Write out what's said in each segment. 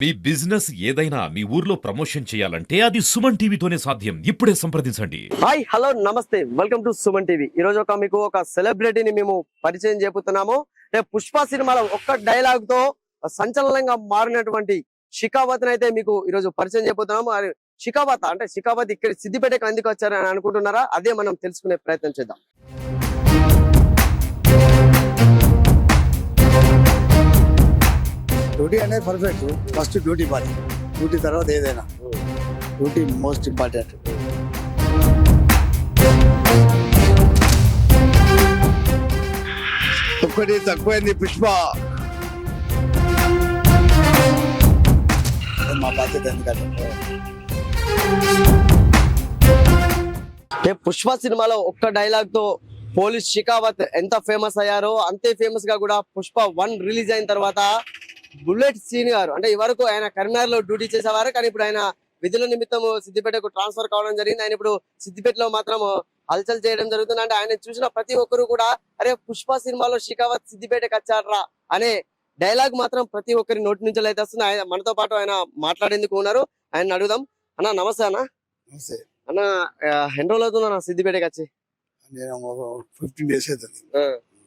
మీ business ఏదైనా మీ ఊర్లో promotion చేయాలంటే అది సుమన్ టీవీతోనే సాధ్యం. ఇప్పుడే సంప్రదించండి. హాయ్ హలో నమస్తే, వెల్కమ్ టు సుమన్ టీవీ. ఈ రోజు మీకు ఒక సెలబ్రిటీని మేము పరిచయం చేయబోతున్నాము. పుష్ప సినిమాలో ఒక్క డైలాగ్ తో సంచలనంగా మారినటువంటి షికావత్ అయితే మీకు ఈ రోజు పరిచయం చేయబోతున్నాము. షికావత్ అంటే షికావత్ ఇక్కడ సిద్దిపేటకు ఎందుకు వచ్చారని అనుకుంటున్నారా? అదే మనం తెలుసుకునే ప్రయత్నం చేద్దాం. డ్యూటీ అనేది perfect. First duty party, duty తర్వాత ఏదైనా డ్యూటీ మోస్ట్ ఇంపార్టెంట్. ఒక్కటి తక్కువైంది పుష్ప, మా బాధ్యత. ఎందుకంటే పుష్ప సినిమాలో ఒక్క డైలాగ్ తో పోలీస్ షికావత్ ఎంత ఫేమస్ అయ్యారో అంతే ఫేమస్ గా కూడా పుష్ప 1 రిలీజ్ అయిన తర్వాత బుల్లెట్ సీన్ గారు అంటే ఈ వరకు ఆయన కరీంనగర్ లో డ్యూటీ చేసేవారు. కానీ ఇప్పుడు ఆయన విధుల నిమిత్తం సిద్దిపేటకు ట్రాన్స్ఫర్ కావడం జరిగింది. ఆయన ఇప్పుడు సిద్దిపేటలో మాత్రం హల్చల్ చేయడం జరుగుతుంది. అంటే ఆయన చూసిన ప్రతి ఒక్కరు కూడా అరే పుష్ప సినిమాలో షికావత్ సిద్దిపేటకు వచ్చారా అనే డైలాగ్ మాత్రం ప్రతి ఒక్కరి నోటి నుంచి అయితే వస్తుంది. ఆయన మనతో పాటు ఆయన మాట్లాడేందుకు ఉన్నారు. ఆయన అడుగుదాం. అన్న నమస్తే. అన్న ఎన్ని రోజులు అవుతుందన్న సిద్దిపేటకి వచ్చి? నేను 15 days అవుతుంది.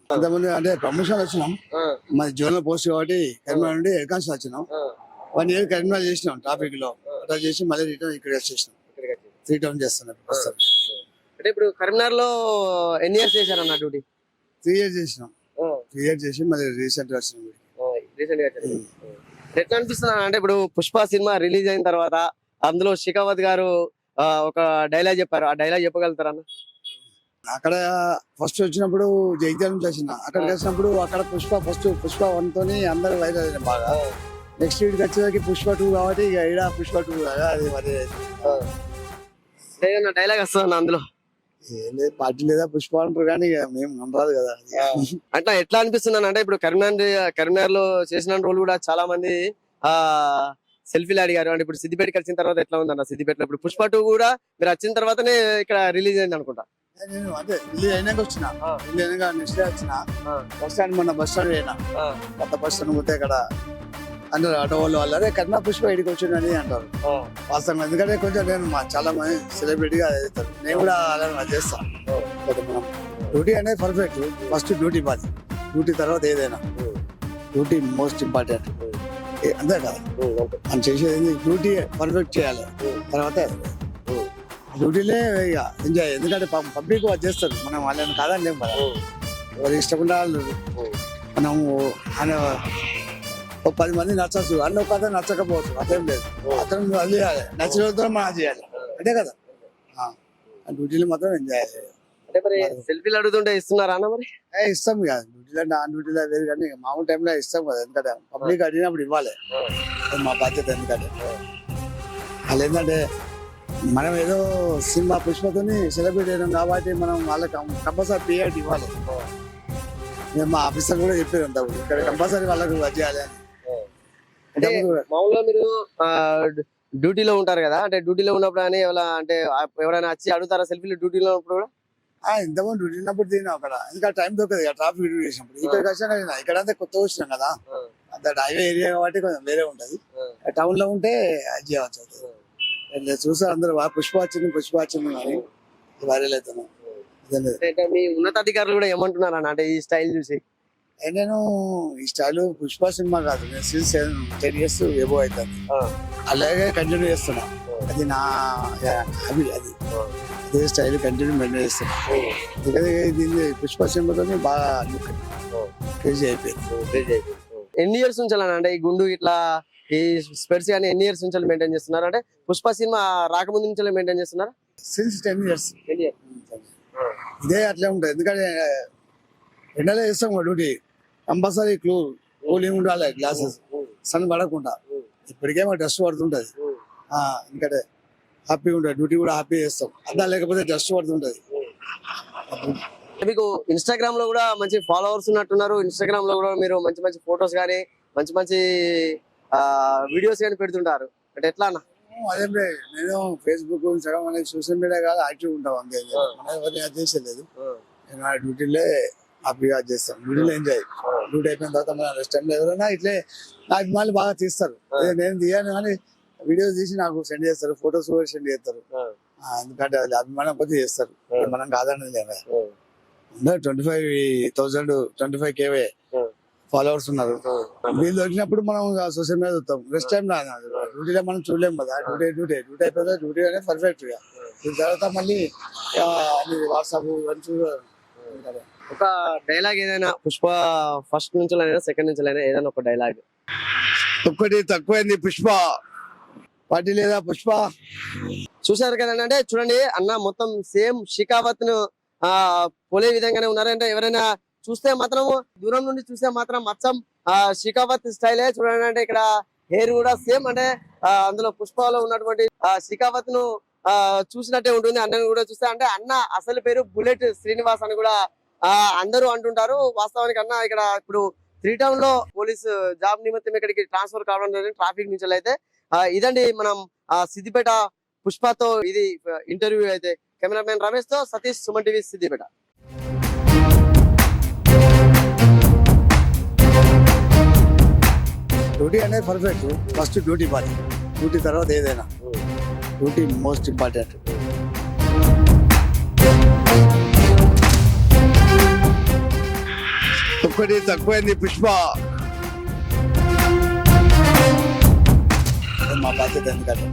అంతకుముందు అంటే ప్రమోషన్ వచ్చినాం, మాది జోనల్ పోస్ట్ కాబట్టి కరీంనగర్ నుండి ఎడ్కాన్స్ వచ్చినాం. 1 year కరీంనగర్ చేసినాం ట్రాఫిక్ లో. అట్లా చేసి మళ్ళీ రిటర్న్ ఇక్కడ వచ్చేసినాం. 3 టౌన్ చేస్తున్నాం. అంటే ఇప్పుడు కరీంనగర్ లో ఎన్ని ఇయర్స్ చేశారన్న డ్యూటీ? 3 years చేసినాం. 3 years చేసి మళ్ళీ రీసెంట్ వచ్చినాం. ఎట్లా అనిపిస్తుంది అంటే ఇప్పుడు పుష్ప సినిమా రిలీజ్ అయిన తర్వాత అందులో షికావత్ గారు ఒక డైలాగ్ చెప్పారు, ఆ డైలాగ్ చెప్పగలుగుతారన్న? అక్కడ ఫస్ట్ వచ్చినప్పుడు జగిత్యాల నుంచి వచ్చిన, అక్కడికి వచ్చినప్పుడు అక్కడ పుష్ప 1 తోని అందరూ వైరల్ అయిన బాగా. నెక్స్ట్ వీడికి వచ్చేసరికి పుష్ప 2 కాబట్టి ఇక ఈడ పుష్ప 2 అది మరి డైలాగ్ వస్తుంది అందులో. ఏం లేదు, పార్టీ లేదా పుష్ప అంటారు కానీ ఇక మేము నమ్మరాదు కదా. అట్లా ఎట్లా అనిపిస్తుంది అంటే ఇప్పుడు కరీంనగర్ లో చేసిన రోజులు కూడా చాలా మంది సెల్ఫీలు అడిగారు. అంటే ఇప్పుడు సిద్దిపేటకి వచ్చిన తర్వాత ఎట్లా ఉందన్న సిద్దిపేటలో? ఇప్పుడు పుష్ప 2 కూడా మీరు వచ్చిన తర్వాతనే ఇక్కడ రిలీజ్ అయింది అనుకుంటా. నేను అదే రిలీజ్ అయినాక వచ్చిన, రిలీజ్ అయినాక నెక్స్ట్ డే వచ్చిన. బస్ స్టాండ్ మొన్న బస్ స్టాండ్ అయినా, కొత్త బస్ స్టాండ్ పోతే ఇక్కడ అందరు ఆటో వాళ్ళు అదే కన్నా పుష్ప ఇడికి వచ్చిందని అంటారు వాస్తవంగా. ఎందుకంటే కొంచెం నేను చాలా మంది సెలబ్రిటీగా అవుతారు, నేను కూడా అలా చేస్తాను. మనం డ్యూటీ అనేది perfect. First duty party, duty తర్వాత ఏదైనా డ్యూటీ మోస్ట్ ఇంపార్టెంట్. అంతే కదా మనం చేసేది, డ్యూటీ పర్ఫెక్ట్ చేయాలి. తర్వాత డ్యూటీలే ఇక ఎంజాయ్. ఎందుకంటే పబ్లిక్ వాళ్ళు చేస్తారు, మనం వాళ్ళని కాదని లేము కదా. వాళ్ళు ఇష్టకుండా మనం ఆయన 10 మంది నచ్చచ్చు, అన్న ఒక అతను నచ్చకపోవచ్చు, అదేం లేదు. అతను అది చేయాలి, నచ్చిన వాళ్ళతో మనం చేయాలి, అంతే కదా. డ్యూటీలు మాత్రం ఎంజాయ్ చేయాలి. అంటే మరి సెల్ఫీలు అడుగుతుంటే ఇస్తున్నారా అన్న? మరి ఇస్తాం కదా, డ్యూటీలో నాన్ డ్యూటీలో వేరు, కానీ మామూలు టైంలో ఇస్తాం కదా. ఎందుకంటే పబ్లిక్ అడిగినప్పుడు ఇవ్వాలి, అది మా బాధ్యత. ఎందుకంటే వాళ్ళు ఏంటంటే మనం ఏదో సినిమా పుష్పతోని సెలబ్రేట్ అయినాం కాబట్టి మనం వాళ్ళకి కంపల్సరీ పీరియడ్ ఇవ్వాలి. నేను మా ఆఫీసర్ కూడా చెప్పారు అంత, ఇక్కడ కంపల్సరీ వాళ్ళకి చేయాలి అని. అంటే మామూలుగా మీరు డ్యూటీలో ఉంటారు కదా, అంటే డ్యూటీలో ఉన్నప్పుడు అని అంటే ఎవరైనా వచ్చి అడుగుతారా సెల్ఫీలు డ్యూటీలో ఉన్నప్పుడు కూడా? ఇంతకుముందు డ్యూటీ ఉన్నప్పుడు తిన్నాం అక్కడ, ఇంకా టైం దొరకదు కదా ట్రాఫిక్ డ్యూటీ చేసినప్పుడు. ఇక్కడికి వచ్చినా ఇక్కడ అంతా కొత్త వచ్చినాం కదా, అంత హైవే ఏరియా కాబట్టి కొంచెం వేరే ఉంటది. టౌన్ లో ఉంటే అది చేయవచ్చు. చూసారు అందరూ పుష్ప వచ్చింది అని వైరల్ అవుతున్నాం. మీ ఉన్నతాధికారులు కూడా ఏమంటున్నారు అన్న అంటే ఈ స్టైల్ చూసి? నేను ఈ స్టైల్ పుష్ప సినిమా కాదు, నేను 10 years ఎబో అవుతుంది, అలాగే కంటిన్యూ చేస్తున్నా. అది నా హాబీ, అది అదే స్టైల్ కంటిన్యూ మెయింటైన్ చేస్తున్నా. ఎందుకంటే దీన్ని పుష్ప సినిమాతో బాగా క్రేజీ అయిపోయింది. ఎన్ని ఇయర్స్ నుంచి అంటే ఈ గుండు ఇట్లా ఈ స్పెట్స్ కానీ ఎన్ని ఇయర్స్ నుంచి మెయింటైన్ చేస్తున్నారు? అంటే పుష్ప సినిమా రాకముందు నుంచి మెయింటైన్ చేస్తున్నారా? Since 10 years. ఇదే అట్లే ఉంటుంది. ఎందుకంటే ఎండలో చేస్తాం డ్యూటీ, కంపల్సరీ కూలింగ్ ఉండాలి, గ్లాసెస్ సన్ పడకుండా. ఇప్పటికే మాకు డస్ట్ పడుతుంటది, ఎందుకంటే హ్యాపీగా ఉంటుంది. డ్యూటీ కూడా హ్యాపీ చేస్తాం, అదా లేకపోతే డస్ట్ పడుతుంటది. మీకు ఇన్స్టాగ్రామ్ లో కూడా మంచి ఫాలోవర్స్ ఉన్నట్టున్నారు. ఇన్స్టాగ్రామ్ లో కూడా మీరు మంచి మంచి ఫొటోస్ కానీ మంచి వీడియోస్ కానీ పెడుతుంటారు. అంటే ఎట్లా అన్న? అదేం లేదు, నేను ఫేస్బుక్ ఇన్స్టాగ్రామ్ అనేది సోషల్ మీడియా కాదు, యాక్టివ్ ఉంటాం అంతే. ఎవరిని చేసేది లేదు. నేను ఆ డ్యూటీలో హ్యాపీగా చేస్తాం. డ్యూటీలో ఎంజాయ్. డ్యూటీ అయిపోయిన తర్వాత మన రెస్ట్ టైంలో ఎవరైనా ఇట్లే నా అభిమానులు బాగా తీస్తారు. నేను తీయను కానీ వీడియోస్ తీసి నాకు సెండ్ చేస్తారు, ఫొటోస్ కూడా సెండ్ చేస్తారు. ఎందుకంటే అది అభిమానం కొద్ది చేస్తారు, మనం కాదని లేదు. 25,000 25K ఫాలోవర్స్ ఉన్నారు. వీళ్ళు దొరికినప్పుడు మనం సోషల్ మీడియా చూస్తాం. రెస్ట్ టైం డ్యూటీలో మనం చూడలేము కదా. డ్యూటీ అయిపోతే డ్యూటీ అనేది పర్ఫెక్ట్ గా. దీని తర్వాత మళ్ళీ వాట్సాప్ ఇవన్నీ చూడాలి. ఒక డైలాగ్ ఏదైనా పుష్ప ఫస్ట్ నుంచి సెకండ్ నుంచి ఏదైనా ఒక డైలాగ్. ఒక్కటి తక్కువైంది పుష్ప, పార్టీ లేదా పుష్ప. చూసారు కదండి, అంటే చూడండి అన్న మొత్తం సేమ్ షికావత్ ను పోలే విధంగానే ఉన్నారంటే ఎవరైనా చూస్తే మాత్రం దూరం నుండి చూస్తే మాత్రం మొత్తం షికావత్ స్టైలే చూడండి. అంటే ఇక్కడ హెయిర్ కూడా సేమ్, అంటే అందులో పుష్పలో ఉన్నటువంటి షికావత్ ను చూసినట్టే ఉంటుంది. అన్నను కూడా చూస్తే అంటే అన్న అసలు పేరు బుల్లెట్ శ్రీనివాస్ అని కూడా అందరూ అంటుంటారు. వాస్తవానికి అన్న ఇక్కడ ఇప్పుడు 3 టౌన్ లో పోలీస్ జాబ్ నిమిత్తం ఇక్కడికి ట్రాన్స్ఫర్ కావడం జరిగింది ట్రాఫిక్ నుంచి. అయితే ఇదండి మనం సిద్దిపేట పుష్పతో ఇది ఇంటర్వ్యూ. అయితే కెమెరామెన్ రమేష్ తో సతీష్, సుమన్ టీవీ, సిద్దిపేట. డ్యూటీ అనేది perfect. First duty party, duty తర్వాత ఏదైనా. Duty most important. ఒక్కటి తక్కువైంది పుష్ప, మా బాధ్యత. ఎందుకంటే